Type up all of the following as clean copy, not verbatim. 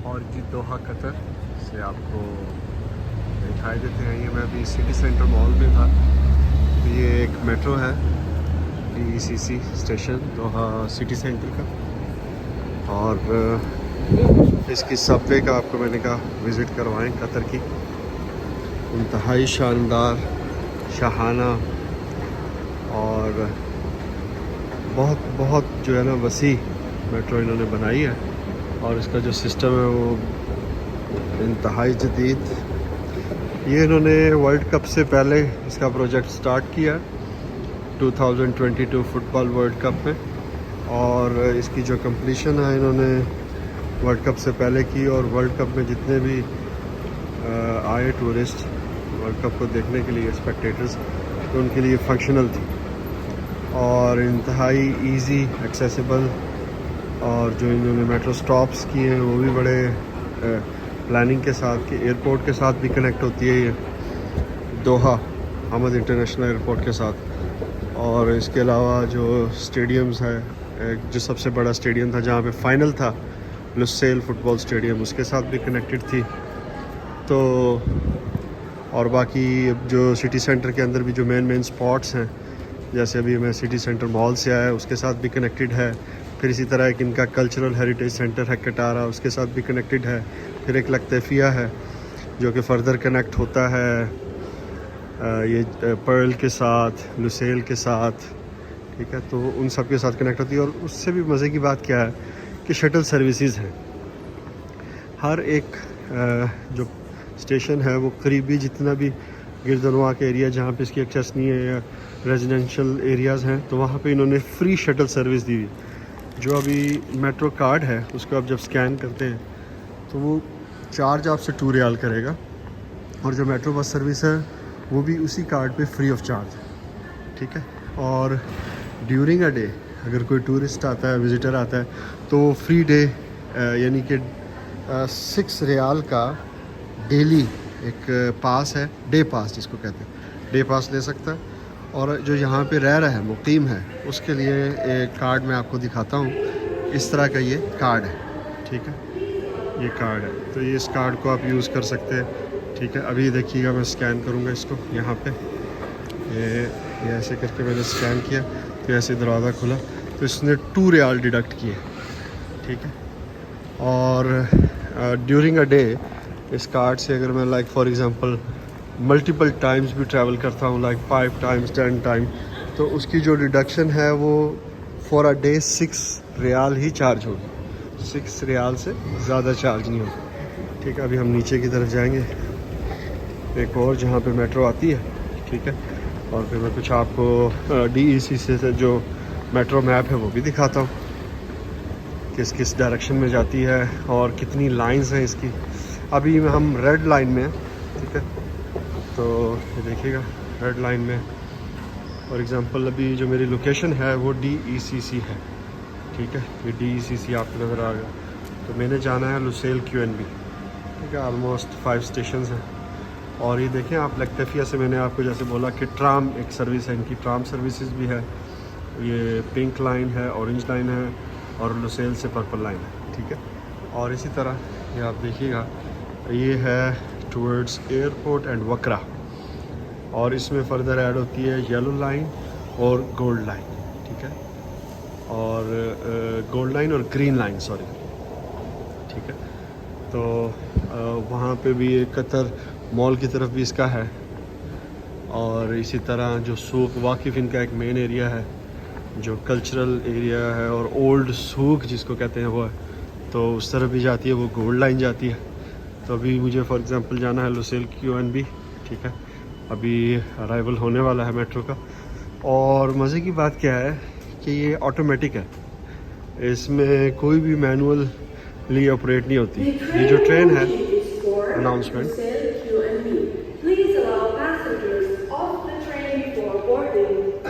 और जी Doha Qatar से आपको दिखाई देते हैं। ये मैं अभी सिटी सेंटर मॉल में था। ये एक मेट्रो है DECC स्टेशन दोहा सिटी सेंटर का, और इसकी सबवे का आपको मैंने कहा विज़िट करवाएं। कतर की इंतहाई शानदार, शाहाना और बहुत बहुत जो है ना वसी मेट्रो इन्होंने बनाई है, और इसका जो सिस्टम है वो इंतहाई जदीद। ये इन्होंने वर्ल्ड कप से पहले इसका प्रोजेक्ट स्टार्ट किया 2022 फुटबॉल वर्ल्ड कप में, और इसकी जो कंप्लीशन है इन्होंने वर्ल्ड कप से पहले की। और वर्ल्ड कप में जितने भी आए टूरिस्ट वर्ल्ड कप को देखने के लिए, स्पेक्टेटर्स, तो उनके लिए फंक्शनल थी और इंतहाई इजी एक्सेसिबल। और जो इन्होंने मेट्रो स्टॉप्स किए हैं वो भी बड़े प्लानिंग के साथ, कि एयरपोर्ट के साथ भी कनेक्ट होती है ये दोहा हमद इंटरनेशनल एयरपोर्ट के साथ। और इसके अलावा जो स्टेडियम्स है, जो सबसे बड़ा स्टेडियम था जहाँ पे फाइनल था लुसेल फुटबॉल स्टेडियम, उसके साथ भी कनेक्टेड थी। तो और बाकी जो सिटी सेंटर के अंदर भी जो मेन स्पॉट्स हैं, जैसे अभी मैं सिटी सेंटर मॉल से आया उसके साथ भी कनेक्टेड है। फिर इसी तरह एक इनका कल्चरल हेरिटेज सेंटर है कटारा, उसके साथ भी कनेक्टेड है। फिर एक लक्तफिया है जो कि फ़र्दर कनेक्ट होता है ये पर्ल के साथ, लुसेल के साथ, ठीक है। तो उन सब के साथ कनेक्ट होती है। और उससे भी मज़े की बात क्या है कि शटल सर्विसेज हैं। हर एक जो स्टेशन है वो करीबी जितना भी गिरदनवा के एरिया जहाँ पे इसकी एक्सेस नहीं है या रेजिडेंशियल एरियाज़ हैं, तो वहाँ पे इन्होंने फ्री शटल सर्विस दी हुई। जो अभी मेट्रो कार्ड है उसको आप जब स्कैन करते हैं तो वो चार्ज आपसे 2 रियाल करेगा, और जो मेट्रो बस सर्विस है वो भी उसी कार्ड पे फ्री ऑफ चार्ज, ठीक है। और ड्यूरिंग अ डे अगर कोई टूरिस्ट आता है, विज़िटर आता है, तो फ्री डे यानी कि 6 रियाल का डेली एक पास है, डे पास जिसको कहते हैं, डे पास ले सकता है। और जो यहाँ पे रह रहा है, मुकीम है, उसके लिए एक कार्ड मैं आपको दिखाता हूँ। इस तरह का ये कार्ड है, ठीक है, ये कार्ड है। तो ये इस कार्ड को आप यूज़ कर सकते हैं, ठीक है। अभी देखिएगा मैं स्कैन करूँगा इसको यहाँ पे, ये ऐसे करके मैंने स्कैन किया तो ऐसे दरवाज़ा खुला, तो इसने 2 रियाल डिडक्ट किए, ठीक है। और ड्यूरिंग अ डे इस कार्ड से अगर मैं like for example multiple times भी ट्रैवल करता हूँ, लाइक 5 टाइम्स 10 टाइम, तो उसकी जो डिडक्शन है वो फॉर अ डे 6 रियाल ही चार्ज होगी। 6 रियाल से ज़्यादा चार्ज नहीं होगा, ठीक है। अभी हम नीचे की तरफ जाएंगे एक और जहाँ पे मेट्रो आती है, ठीक है। और फिर मैं कुछ आपको DECC से जो मेट्रो मैप है वो भी दिखाता हूँ, किस किस डायरेक्शन में जाती है और कितनी लाइंस हैं इसकी। अभी हम रेड लाइन में हैं, ठीक है। तो ये देखिएगा रेड लाइन में फॉर एग्ज़ाम्पल अभी जो मेरी लोकेशन है वो DECC है, ठीक है। ये DECC आपको नज़र आ गया। तो मैंने जाना है लुसेल QNB, ठीक है। ऑलमोस्ट 5 स्टेशन हैं। और ये देखें आप लक्तफिया से, मैंने आपको जैसे बोला कि ट्राम एक सर्विस है, इनकी ट्राम सर्विसेज भी है। ये पिंक लाइन है, ऑरेंज लाइन है, और लुसेल से पर्पल लाइन है, ठीक है। और इसी तरह ये आप देखिएगा ये है टूवर्ड्स एयरपोर्ट एंड वकरा, और इसमें फ़र्दर ऐड होती है येलो लाइन और गोल्ड लाइन, ठीक है। और गोल्ड लाइन और ग्रीन लाइन, सॉरी, ठीक है। तो वहाँ पे भी कतर मॉल की तरफ भी इसका है। और इसी तरह जो सूक वाकिफ़ इनका एक मेन एरिया है जो कल्चरल एरिया है और ओल्ड सूक जिसको कहते हैं वो है, तो उस तरफ भी जाती है, वो गोल्ड लाइन जाती है। तो अभी मुझे फॉर एग्ज़ाम्पल जाना है लुसेल QNB, ठीक है। अभी अराइवल होने वाला है मेट्रो का। और मज़े की बात क्या है कि ये ऑटोमेटिक है, इसमें कोई भी मैनुअली ऑपरेट नहीं होती। ये जो ट्रेन है अनाउंसमेंट,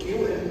QNB.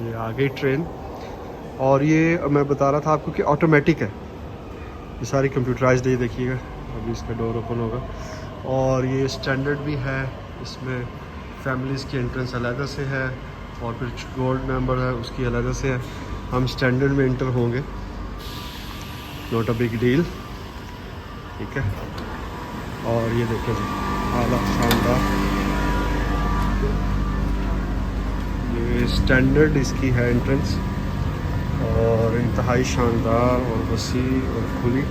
ये आ गई ट्रेन। और ये मैं बता रहा था आपको कि ऑटोमेटिक है, ये सारी कंप्यूटराइज्ड है। देखिएगा अभी इसका डोर ओपन होगा। और ये स्टैंडर्ड भी है, इसमें फैमिलीज़ की एंट्रेंस अलग से है और फिर गोल्ड मेंबर है उसकी अलग से है। हम स्टैंडर्ड में एंटर होंगे, नॉट अ बिग डील, ठीक है। और ये देखें जी, आला शानदार, ये स्टैंडर्ड इसकी है एंट्रेंस और इंतहाई शानदार और वसी और खुली।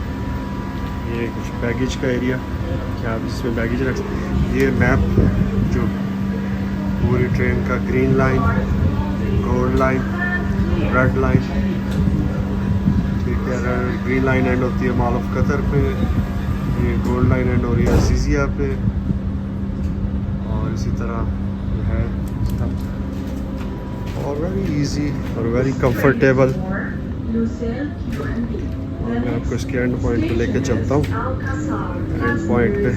ये कुछ बैगेज का एरिया, क्या आप इसमें बैगेज रख सकते हैं। ये मैप जो पूरी ट्रेन का, green line, gold line, red line, ठीक है। ग्रीन लाइन एंड होती है मॉल ऑफ कतर पे, ये गोल्ड लाइन एंड हो रही है अजीज़िया पे, और इसी तरह जो है और वेरी इजी और वेरी कंफर्टेबल। मैं आपको इसके एंड पॉइंट पे लेके चलता हूँ, एंड पॉइंट पे।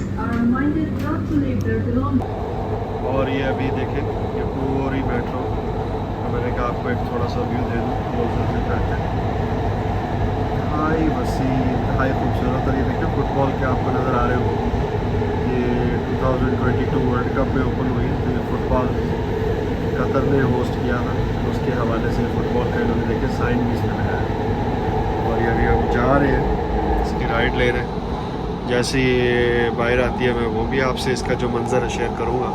और ये अभी देखें, ये पूरी मेट्रो, तो मैंने कहा आपको एक थोड़ा सा व्यू दे दूँ क्लोजर से करके। हाई वसी, हाई खूबसूरत। और ये देखें फुटबॉल के आपको नज़र आ रहे हो, ये 2022 वर्ल्ड कप में ओपन हुई, तो ये फुटबॉल कतर ने होस्ट किया था, तो उसके हवाले से फुटबॉल का इन्होंने देखे साइन भी इसमें लगाया। और ये अभी हम जा रहे हैं, इसकी राइड ले रहे हैं। जैसे ये बाहर आती है मैं वो भी आपसे इसका जो मंज़र है शेयर करूँगा।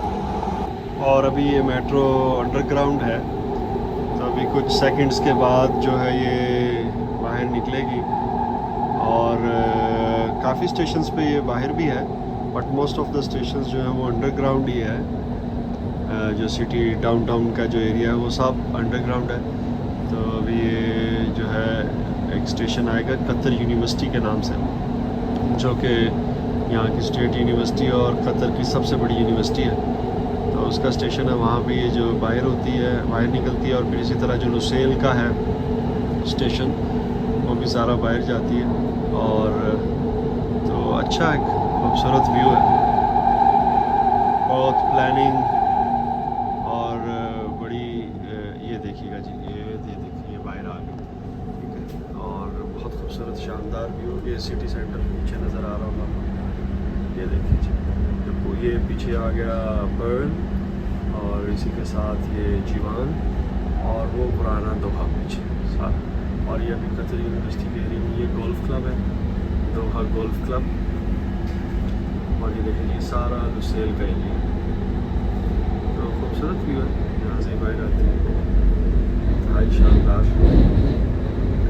और अभी ये मेट्रो अंडरग्राउंड है, तो अभी कुछ सेकंड्स के बाद जो है ये बाहर निकलेगी। और काफ़ी स्टेशंस पे ये बाहर भी है, but most of the stations जो है वो अंडरग्राउंड ही है। जो सिटी डाउनटाउन का जो एरिया है वो सब अंडरग्राउंड है। तो अभी ये जो है एक स्टेशन आएगा कतर यूनिवर्सिटी के नाम से, जो कि यहाँ की स्टेट यूनिवर्सिटी और कतर की सबसे बड़ी यूनिवर्सिटी है। तो उसका स्टेशन है, वहाँ पे ये जो बाहर होती है, बाहर निकलती है। और फिर इसी तरह जो लुसेल का है स्टेशन, वो भी सारा बाहर जाती है। और तो अच्छा एक खूबसूरत व्यू है, बहुत प्लानिंग और बड़ी। ये देखिएगा जी, ये देखिए बाहर आ गई, ठीक है। और बहुत खूबसूरत शानदार व्यू, ये सिटी सेंटर पीछे नज़र आ रहा होगा, ये देखिए जी। ये पीछे आ गया पर्ल और इसी के साथ ये जीवान और वो पुराना दोहा पीछे सारा। और ये अभी कतर यूनिवर्सिटी के एरिया में ये गोल्फ क्लब है, दोहा गोल्फ क्लब। और ये देखिए ये सारा लुसेल का एरिया, तो खूबसूरत व्यू है, यहाँ से बाहर आते हैं, इंतहाई शानदार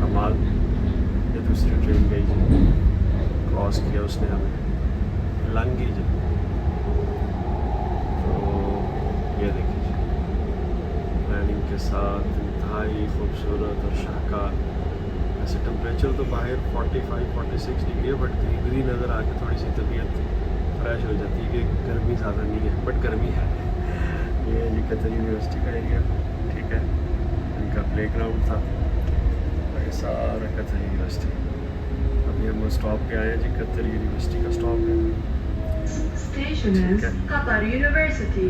कमाल। ये दूसरी ट्रेन गई जी, क्रॉस किया उसने हमें, लंगी जी। तो ये देखिए प्लानिंग के साथ इंतहाई खूबसूरत और शाहकार। ऐसे टेम्परेचर तो बाहर 45-46 डिग्री है, बट ग्रीनरी नज़र आके थोड़ी सी तबीयत फ्रेश हो जाती है कि गर्मी ज़्यादा नहीं है, बट गर्मी है। ये जी कतर यूनिवर्सिटी का एरिया, ठीक है, इनका प्लेग्राउंड था, और ये सारा कतर यूनिवर्सिटी। अभी हम स्टॉप पे आए हैं जी, कतर यूनिवर्सिटी का स्टॉप है। Station is Qatar University.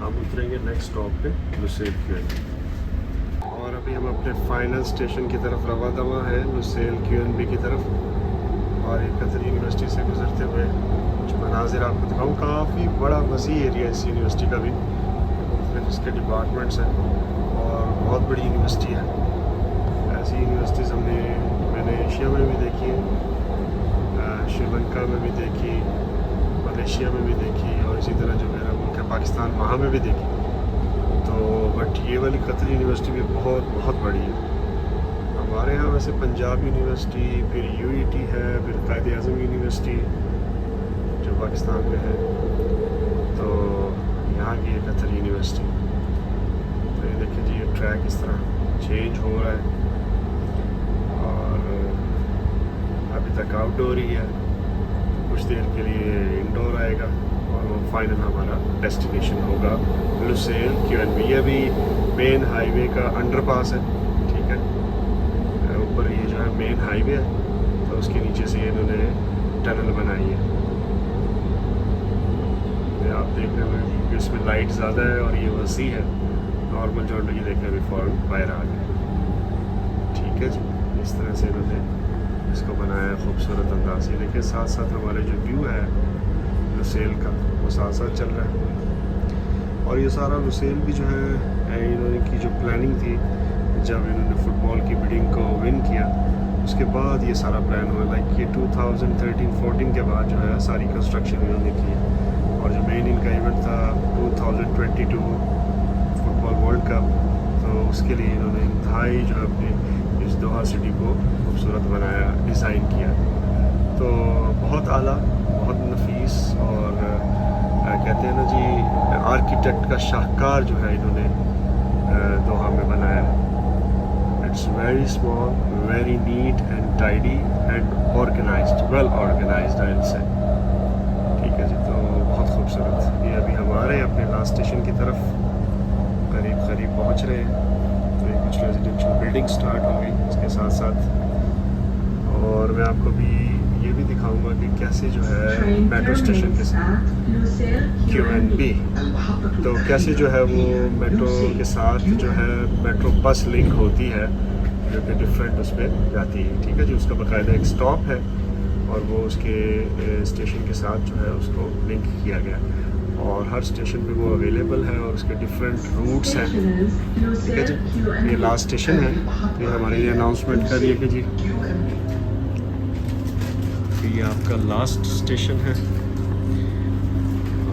हम उतरेंगे नेक्स्ट स्टॉप पे लुसेल क्यूएनबी। और अभी हम अपने फाइनल स्टेशन की तरफ रवा दवा है, लुसेल क्यूएनबी की तरफ। और ये कतर यूनिवर्सिटी से गुजरते हुए कुछ मनाजिर आपको दिखाऊँ। काफ़ी बड़ा वसी एरिया है इस यूनिवर्सिटी का भी, मुख्तलिफ इसके डिपार्टमेंट्स हैं और बहुत बड़ी यूनिवर्सिटी है। ऐसी यूनिवर्सिटीज़ मैंने एशिया में भी देखी है, श्रीलंका में भी देखी, मलेशिया में भी देखी, और इसी तरह जो मेरा मुल्क है पाकिस्तान, वहाँ में भी देखी। तो बट ये वाली कतर यूनिवर्सिटी भी बहुत बहुत बड़ी है। हमारे यहाँ वैसे पंजाब यूनिवर्सिटी, फिर यूईटी है, फिर कायद आज़म यूनिवर्सिटी जो पाकिस्तान में है, तो यहाँ की है कतर यूनिवर्सिटी। तो ये देखिए जी, ये ट्रैक इस तरह चेंज हो रहा है और अभी तक आउटडोर ही है, कुछ देर के लिए इंडोर आएगा और वो फाइनल हमारा डेस्टिनेशन होगा लुसेल क्यूएनबी। ये अभी मेन हाईवे का अंडरपास है, ठीक है, ऊपर ये जो है मेन हाईवे है, तो उसके नीचे से इन्होंने टनल बनाई है। आप देख रहे हो कि इसमें लाइट ज़्यादा है और ये वसी है, नॉर्मल जो ये देखें अभी फ़ौरन बाहर आ गया, ठीक है जी। इस तरह से इन्होंने इसको बनाया है खूबसूरत अंदाज से। देखिए साथ साथ हमारे जो व्यू है लुसेल का वो साथ साथ चल रहा है। और ये सारा लुसेल भी जो है इन्होंने की जो प्लानिंग थी जब इन्होंने फ़ुटबॉल की बिडिंग को विन किया उसके बाद ये सारा प्लान हुआ। लाइक ये 2013-14 के बाद जो है सारी कंस्ट्रक्शन इन्होंने की है। और जो मेन इनका इवेंट था 2022 फुटबॉल वर्ल्ड कप, तो उसके लिए इन्होंने इंतहाई जो है अपने इस दोहा सिटी को खूबसूरत बनाया, डिज़ाइन किया। तो बहुत आला, बहुत नफीस और कहते हैं ना जी आर्किटेक्ट का शाहकार जो है इन्होंने दोहा में बनाया। It's very small, very neat and tidy and organised, well organised I will say. ठीक है जी, तो बहुत खूबसूरत। ये अभी हमारे अपने लास्ट स्टेशन की तरफ करीब करीब पहुंच रहे हैं। तो ये कुछ रेजिडेंशियल बिल्डिंग स्टार्ट हो गई इसके साथ साथ। और मैं आपको भी ये भी दिखाऊंगा कि कैसे जो है मेट्रो स्टेशन के साथ QNB, तो कैसे जो है वो मेट्रो के साथ जो है मेट्रो बस लिंक होती है जो कि डिफरेंट उस पर जाती है। ठीक है जी, उसका बाकायदा एक स्टॉप है और वो उसके स्टेशन के साथ जो है उसको लिंक किया गया और हर स्टेशन पे वो अवेलेबल है और उसके डिफरेंट रूट्स हैं। ठीक है जी, ये लास्ट स्टेशन है। तो ये हमारे लिए अनाउंसमेंट कर दिए कि जी ये आपका लास्ट स्टेशन है।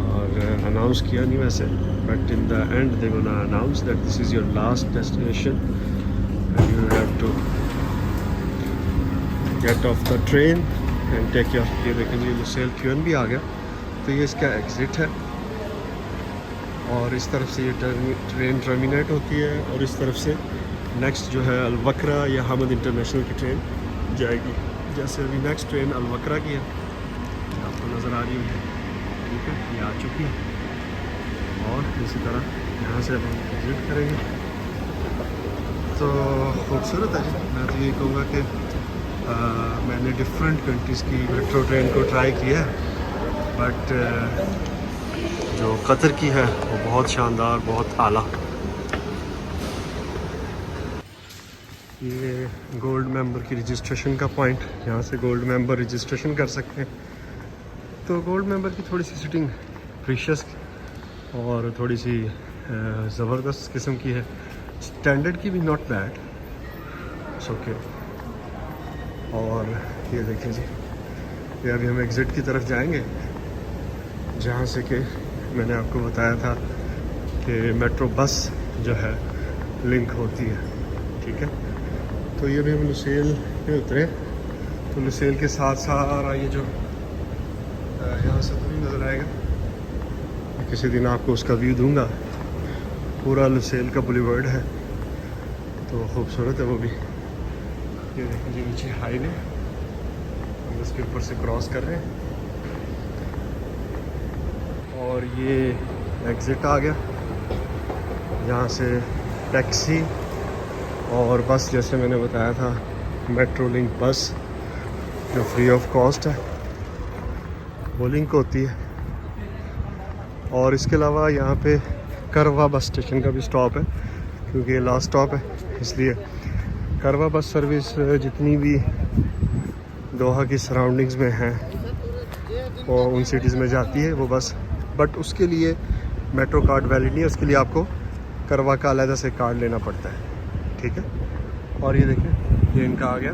और अनाउंस किया नहीं वैसे, but in the end they gonna announce that this is your last destination and you have to get off the train and take your. ये देखें जी लुसेल QNB आ गया। तो ये इसका एग्ज़िट है और इस तरफ से ये ट्रेन टर्मिनेट होती है और इस तरफ से नेक्स्ट जो है अलवक्रा या हमद इंटरनेशनल की ट्रेन जाएगी। जैसे अभी नेक्स्ट ट्रेन अलवक्रा की है, आपको नज़र आ रही होगी। ठीक है, ये आ चुकी है और इसी तरह यहाँ से अब हम विज़िट करेंगे। तो खूबसूरत है जी। मैं तो यही कहूँगा कि मैंने डिफरेंट कंट्रीज़ की मेट्रो ट्रेन को ट्राई किया है, बट जो कतर की है वो बहुत शानदार, बहुत आला। ये गोल्ड मेंबर की रजिस्ट्रेशन का पॉइंट, यहाँ से गोल्ड मेंबर रजिस्ट्रेशन कर सकते हैं। तो गोल्ड मेंबर की थोड़ी सी सिटिंग प्रीशियस और थोड़ी सी ज़बरदस्त किस्म की है। स्टैंडर्ड की भी नॉट बैड, इट्स ओके। और ये देखें जी, ये अभी हम एग्ज़िट की तरफ जाएंगे जहाँ से कि मैंने आपको बताया था कि मेट्रो बस जो है लिंक होती है। ठीक है, तो ये भी हम लुसेल में उतरे। तो लुसेल के साथ सारा ये जो यहाँ से तो नहीं नज़र आएगा, किसी दिन आपको उसका व्यू दूंगा। पूरा लुसेल का बुलेवर्ड है, तो खूबसूरत है वो भी। ये देखिए जी नीचे हाईवे, हम उसके ऊपर से क्रॉस कर रहे हैं और ये एग्ज़िट आ गया। यहाँ से टैक्सी और बस, जैसे मैंने बताया था मेट्रो लिंक बस जो फ्री ऑफ कॉस्ट है वो लिंक होती है। और इसके अलावा यहाँ पे करवा बस स्टेशन का भी स्टॉप है, क्योंकि ये लास्ट स्टॉप है इसलिए करवा बस सर्विस जितनी भी दोहा की सराउंडिंग्स में हैं वो उन सिटीज़ में जाती है वो बस। बट उसके लिए मेट्रो कार्ड वैलिड नहीं है, उसके लिए आपको करवा का अलग से कार्ड लेना पड़ता है। ठीक है, और ये देखें ये इनका आ गया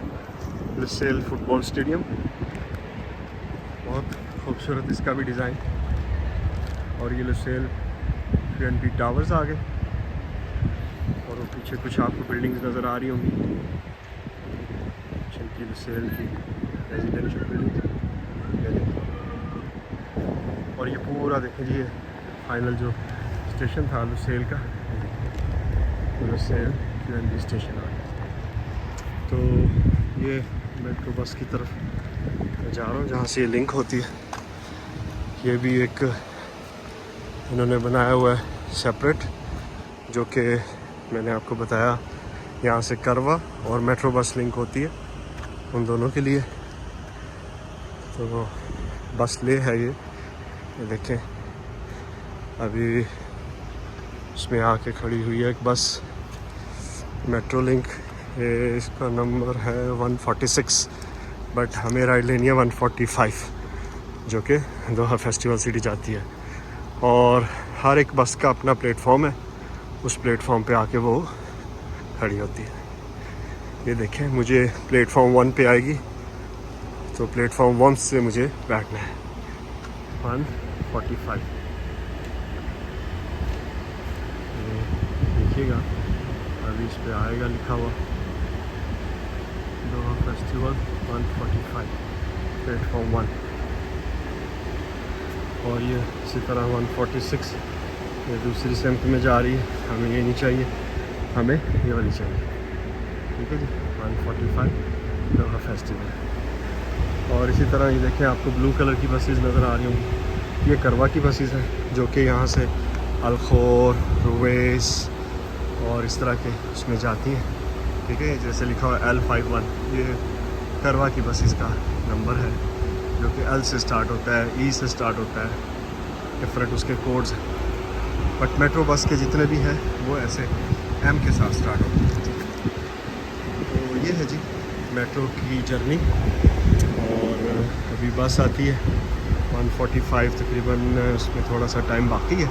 लुसेल फुटबॉल स्टेडियम। बहुत खूबसूरत इसका भी डिज़ाइन। और ये लुसेल QNB टावर्स आ गए और वो पीछे कुछ आपको बिल्डिंग्स नज़र आ रही होंगी, जिनकी लुसेल की रेजिडेंशियल बिल्डिंग। और ये पूरा देखें जी, फाइनल जो स्टेशन था लुसेल का, लुसेल QNB स्टेशन आ गया। तो ये मेट्रो बस की तरफ मैं जा रहा हूँ जहाँ से ये लिंक होती है। ये भी एक इन्होंने बनाया हुआ है सेपरेट, जो कि मैंने आपको बताया यहाँ से करवा और मेट्रो बस लिंक होती है उन दोनों के लिए। तो बस ले है ये देखें, अभी इसमें आके खड़ी हुई है एक बस मेट्रो लिंक। ये इसका नंबर है 146 बट हमें राइड लेनी है 145 जो कि दोहा फेस्टिवल सिटी जाती है। और हर एक बस का अपना प्लेटफॉर्म है, उस प्लेटफॉर्म पे आके वो खड़ी होती है। ये देखें, मुझे प्लेटफॉर्म 1 पे आएगी, तो प्लेटफॉर्म 1 से मुझे बैठना है 145। देखिएगा अभी इस पे आएगा लिखा हुआ दोहा फेस्टिवल 145 प्लेटफॉर्म 1। और ये इसी तरह 146 ये दूसरी सेम्ट में जा रही है, हमें ये नहीं चाहिए, हमें ये वाली चाहिए। ठीक है जी, 145 दोहा फेस्टिवल। और इसी तरह ये देखें, आपको ब्लू कलर की बसेस नज़र आ रही होंगी, ये करवा की बसेस हैं जो कि यहाँ से अलखोर, रुवैस और इस तरह के उसमें जाती हैं। ठीक है, जैसे लिखा हुआ है L51, ये करवा की बसेस का नंबर है जो कि L से स्टार्ट होता है, E से स्टार्ट होता है, डिफरेंट उसके कोड्स हैं। बट मेट्रो बस के जितने भी हैं वो ऐसे M के साथ स्टार्ट होते हैं। तो ये है जी मेट्रो की जर्नी। और अभी बस आती है 145 तकरीबन, उसमें थोड़ा सा टाइम बाकी है,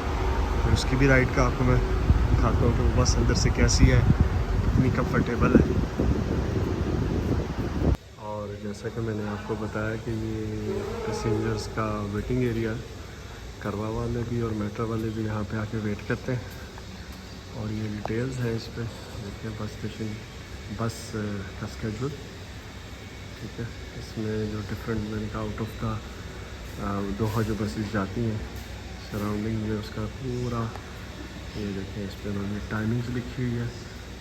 फिर उसकी भी राइड का आपको मैं दिखाता हूँ कि वो बस अंदर से कैसी है, कितनी कंफर्टेबल है। और जैसा कि मैंने आपको बताया कि ये पैसेंजर्स का वेटिंग एरिया है, करवा वाले भी और मेट्रो वाले भी यहाँ पे आके वेट करते हैं। और ये डिटेल्स हैं इस पर, देखिए बस स्टेशन, बस का स्केड्यूल। ठीक है, इसमें जो डिफरेंट मैंने कहा आउट ऑफ द दोहा जो बसेस जाती हैं सराउंडिंग में, उसका पूरा ये देखें, इस पर उन्होंने टाइमिंग्स लिखी हुई है,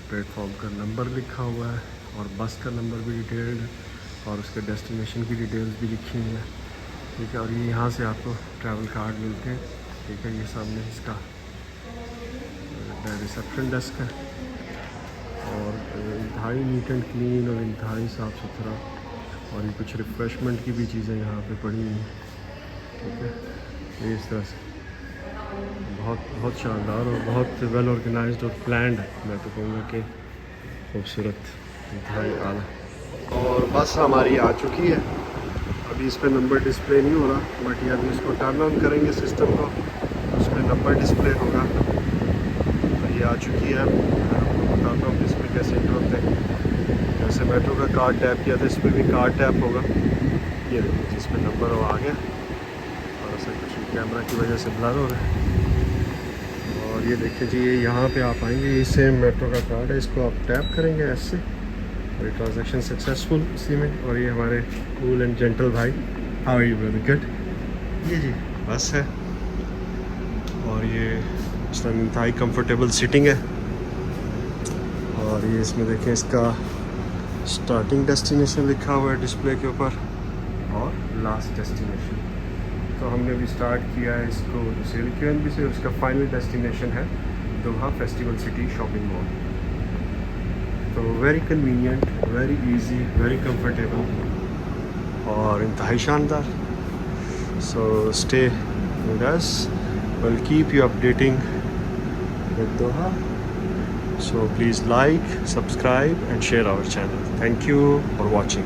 प्लेटफॉर्म का नंबर लिखा हुआ है और बस का नंबर भी डिटेल्ड है और उसके डेस्टिनेशन की डिटेल्स भी लिखी हुई है। ठीक है, और ये यहाँ से आपको ट्रैवल कार्ड मिलते हैं। ठीक है, ये सामने इसका रिसेप्शन डेस्क है और इंतहाई नीट एंड क्लीन और इंतहाई साफ़ सुथरा। और ये कुछ रिफ़्रेशमेंट की भी चीज़ें यहाँ पे पड़ी हुई हैं। ठीक है, ये इस तरह से बहुत शानदार और बहुत वेल ऑर्गेनाइज्ड और प्लान्ड है, मैं तो कहूँगा कि खूबसूरत, इंतहाई आला। और बस हमारी आ चुकी है, अभी इस पर नंबर डिस्प्ले नहीं हो रहा, बट ये अभी इसको टर्न ऑन करेंगे सिस्टम को, उस पर नंबर डिस्प्ले होगा। तो ये आ चुकी है, मैं आपको बताता हूँ कि इस पर कैसे एंटर होते हैं। जैसे मेट्रो का कार्ड टैप किया था, इस पर भी कार्ड टैप होगा। ये देखिए, जिस पर नंबर वो आ गया, और ऐसा कुछ कैमरा की वजह से ब्लर हो रहा है। और ये देखिए जी, ये यहाँ पे आप आएंगे, ये सेम मेट्रो का कार्ड है, इसको आप टैप करेंगे ऐसे और ये ट्रांजैक्शन सक्सेसफुल इसी में। और ये हमारे कूल एंड जेंटल भाई, how are you brother, good. ये जी बस है और ये इस टाइम इंतहाई कंफर्टेबल सीटिंग है। और ये इसमें देखें, इसका स्टार्टिंग डेस्टिनेशन लिखा हुआ है डिस्प्ले के ऊपर और लास्ट डेस्टिनेशन। तो हमने अभी स्टार्ट किया है इसको SLQNB से, उसका फाइनल डेस्टिनेशन है दोहा फेस्टिवल सिटी शॉपिंग मॉल। तो very convenient, very easy, very comfortable और इंतहाई शानदार। So stay with us, will keep you updating with Doha. So please like, subscribe and share our channel. Thank you for watching.